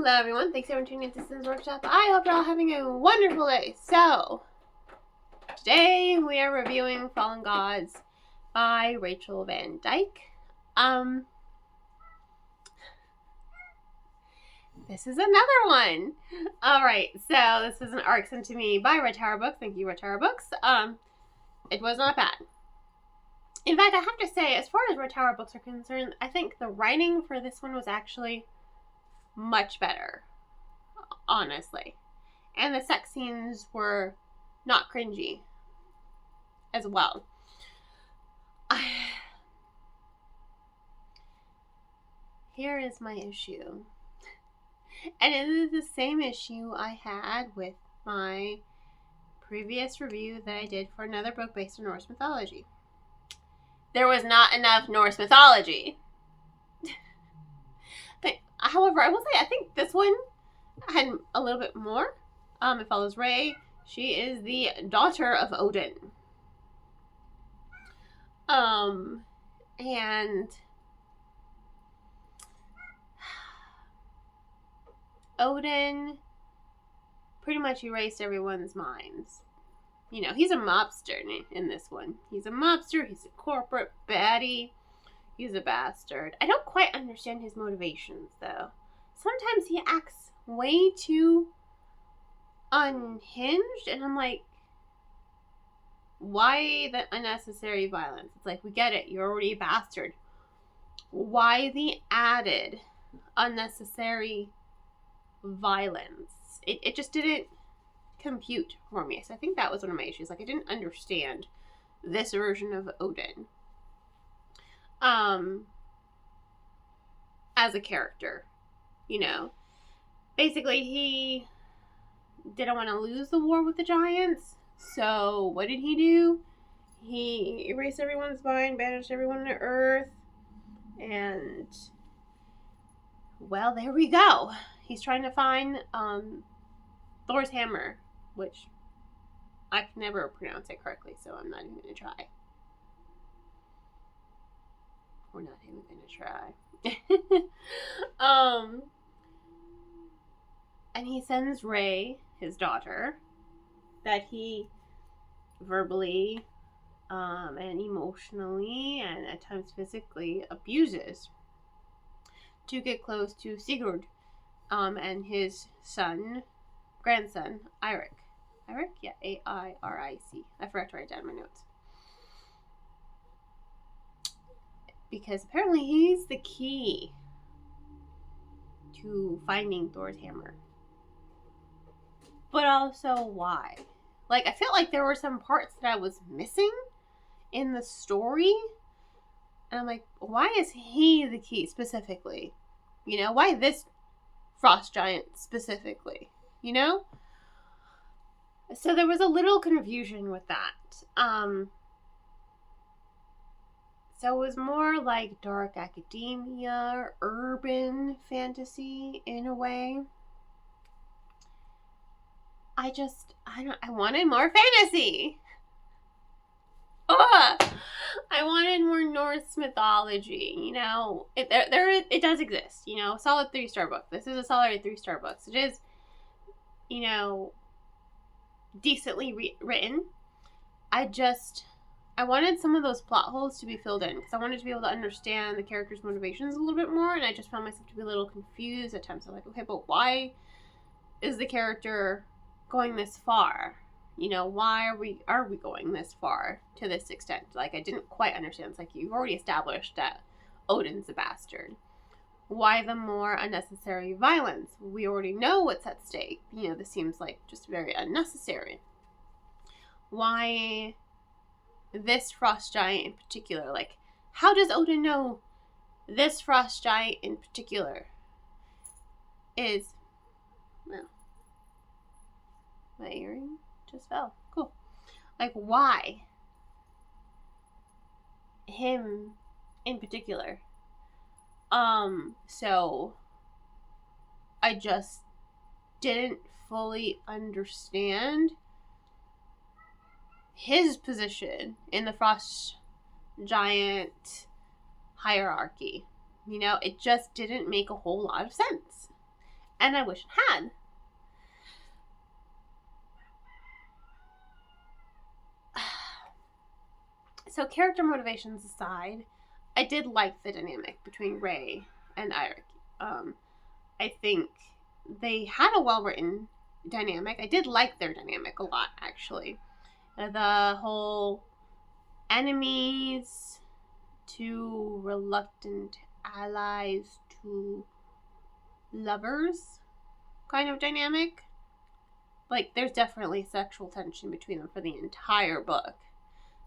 Hello everyone, thanks for tuning into Sims Workshop. I hope you're all having a wonderful day. So, today we are reviewing Fallen Gods by Rachel Van Dyken. This is another one. Alright, so this is an arc sent to me by Red Tower Books. Thank you, Red Tower Books. It was not bad. In fact, I have to say, as far as Red Tower Books are concerned, I think the writing for this one was actually much better, honestly. And the sex scenes were not cringy as well. Here is my issue. And it is the same issue I had with my previous review that I did for another book based on Norse mythology. There was not enough Norse mythology. However, I will say, I think this one had a little bit more. It follows Ray. She is the daughter of Odin. And Odin pretty much erased everyone's minds. You know, he's a mobster in this one. He's a mobster. He's a corporate baddie. He's a bastard. I don't quite understand his motivations, though. Sometimes he acts way too unhinged, and I'm like, why the unnecessary violence? It's like, we get it. You're already a bastard. Why the added unnecessary violence? It just didn't compute for me. So I think that was one of my issues. Like, I didn't understand this version of Odin as a character, you know. Basically, he didn't want to lose the war with the giants, so what did he do? He erased everyone's mind, banished everyone to Earth, and, well, there we go. He's trying to find Thor's hammer, which I can never pronounce it correctly, so I'm not even going to try. We're not even going to try. And he sends Ray, his daughter, that he verbally and emotionally and at times physically abuses to get close to Sigurd and his grandson, Eirik. Eirik? Yeah, A-I-R-I-C. I forgot to write down my notes. Because apparently he's the key to finding Thor's hammer. But also, why? Like, I felt like there were some parts that I was missing in the story. And I'm like, why is he the key specifically? You know, why this frost giant specifically? You know? So there was a little confusion with that. So it was more like dark academia, urban fantasy in a way. I wanted more fantasy. Ugh! I wanted more Norse mythology, you know. It does exist, you know. Solid 3-star book. This is a solid 3-star book. So it is, you know, decently written. I wanted some of those plot holes to be filled in, because I wanted to be able to understand the character's motivations a little bit more, and I just found myself to be a little confused at times. I'm like, okay, but why is the character going this far? You know, why are we going this far to this extent? Like, I didn't quite understand. It's like, you've already established that Odin's a bastard. Why the more unnecessary violence? We already know what's at stake. You know, this seems like just very unnecessary. Why this frost giant in particular? Like, how does Odin know this frost giant in particular is, well, my earring just fell. Cool. Like, why him in particular? So I just didn't fully understand his position in the frost giant hierarchy. You know, it just didn't make a whole lot of sense. And I wish it had. So character motivations aside, I did like the dynamic between Ray and Eric. I think they had a well-written dynamic. I did like their dynamic a lot, actually. The whole enemies to reluctant allies to lovers kind of dynamic. Like, there's definitely sexual tension between them for the entire book.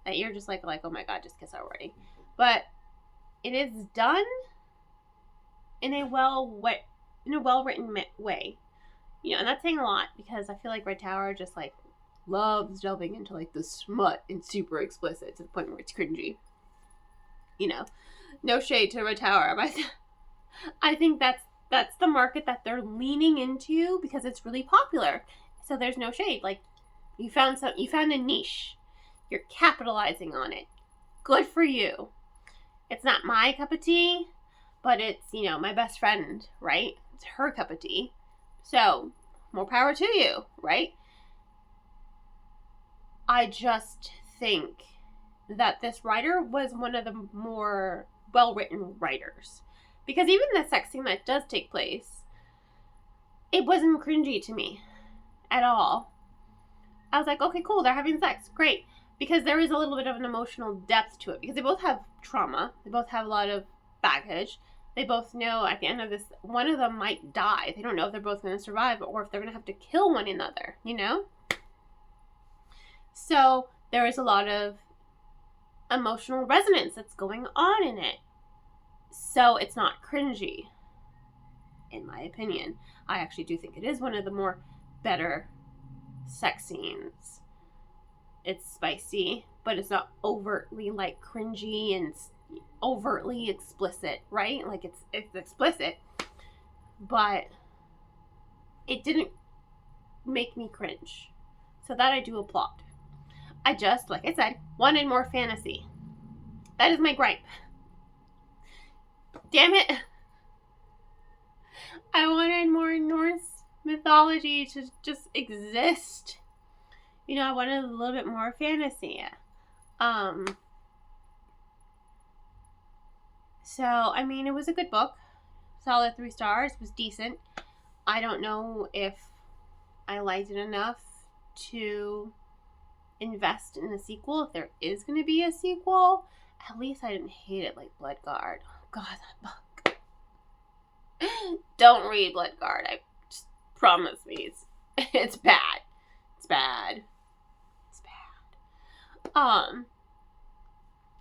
That you're just like, oh my god, just kiss already. But it is done in a well-written way. You know, and that's saying a lot because I feel like Red Tower just like loves delving into like the smut and super explicit to the point where it's cringy. You know, no shade to Red Tower, but I think that's the market that they're leaning into because it's really popular. So there's no shade. Like, you found a niche. You're capitalizing on it. Good for you. It's not my cup of tea, but it's, you know, my best friend, right? It's her cup of tea. So, more power to you, right? I just think that this writer was one of the more well-written writers. Because even the sex scene that does take place, it wasn't cringy to me at all. I was like, okay, cool, they're having sex, great. Because there is a little bit of an emotional depth to it. Because they both have trauma. They both have a lot of baggage. They both know at the end of this, one of them might die. They don't know if they're both going to survive or if they're going to have to kill one another, you know? So there is a lot of emotional resonance that's going on in it. So it's not cringy, in my opinion. I actually do think it is one of the more better sex scenes. It's spicy, but it's not overtly like cringy and overtly explicit, right? Like it's explicit, but it didn't make me cringe. So that I do applaud. I just, like I said, wanted more fantasy. That is my gripe. Damn it. I wanted more Norse mythology to just exist. You know, I wanted a little bit more fantasy. So, I mean, it was a good book. Solid 3 stars. It was decent. I don't know if I liked it enough to invest in a sequel. If there is going to be a sequel, at least I didn't hate it like Bloodguard. Oh, God, that book. Don't read Bloodguard. I just promise me. It's bad. It's bad. It's bad.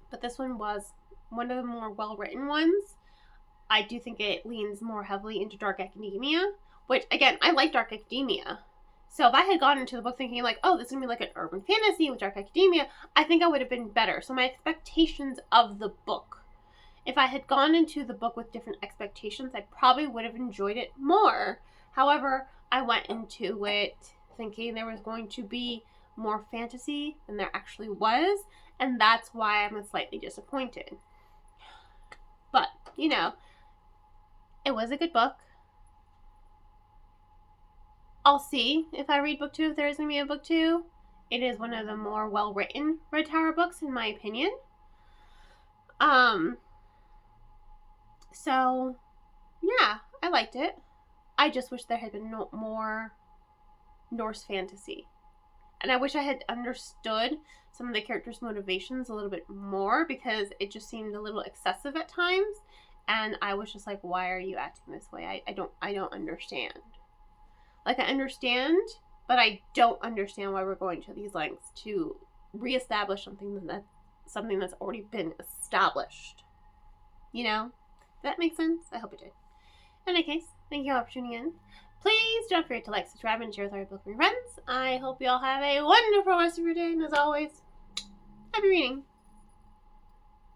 But this one was one of the more well-written ones. I do think it leans more heavily into dark academia, which, again, I like dark academia. So if I had gone into the book thinking like, oh, this is going to be like an urban fantasy with dark academia, I think I would have been better. So my expectations of the book, if I had gone into the book with different expectations, I probably would have enjoyed it more. However, I went into it thinking there was going to be more fantasy than there actually was, and that's why I'm slightly disappointed. But, you know, it was a good book. I'll see if I read book 2, if there is going to be a book 2. It is one of the more well-written Red Tower books, in my opinion. So, yeah, I liked it. I just wish there had been more Norse fantasy. And I wish I had understood some of the characters' motivations a little bit more, because it just seemed a little excessive at times. And I was just like, why are you acting this way? I don't understand. Like, I understand, but I don't understand why we're going to these lengths to reestablish something that's already been established. You know? Does that make sense? I hope it did. In any case, thank you all for tuning in. Please don't forget to like, subscribe, and share with our book with your friends. I hope you all have a wonderful rest of your day, and as always, happy reading.